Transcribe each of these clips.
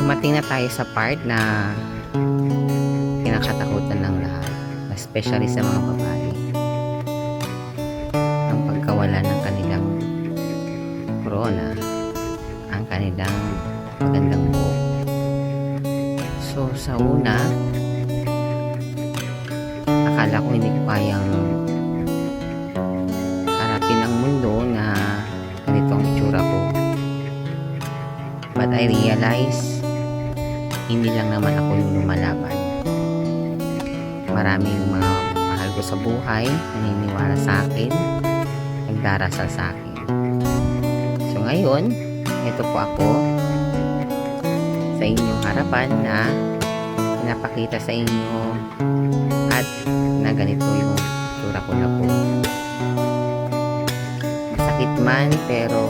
dumating na tayo sa part na kinakatakutan ng lahat, especially sa mga babae, ang pagkawala ng kanilang corona, ang kanilang magandang buhok. So sa una, akala ko hindi ko kayang harapin ang mundo na ganito ang itsura ko. But I realize, hindi lang naman ako yung lumalaban. Maraming mga mahal ko sa buhay, naniniwala sa akin, nagdarasal sa akin. So ngayon, ito po ako sa inyong harapan na pinapakita sa inyo at na ganito yung itsura ko na po. Masakit man, pero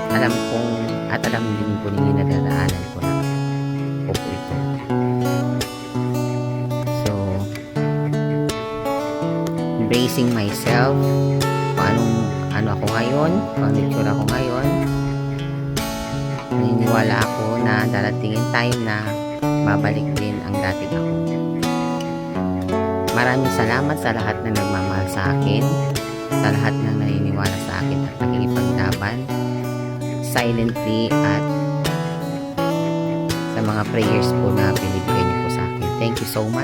alam kong at alam din po ninyo na dadaanan ko na po ito. So, embracing myself, kung ano ako ngayon, kung ano itsura ko ngayon, naniniwala ako na daratingin time na babalik din ang dati ako. Maraming salamat sa lahat na nagmamahal sa akin, sa lahat ng naniniwala sa akin at nakikipaglaban silently, at sa mga prayers po na binibigay niyo po sa akin. Thank you so much.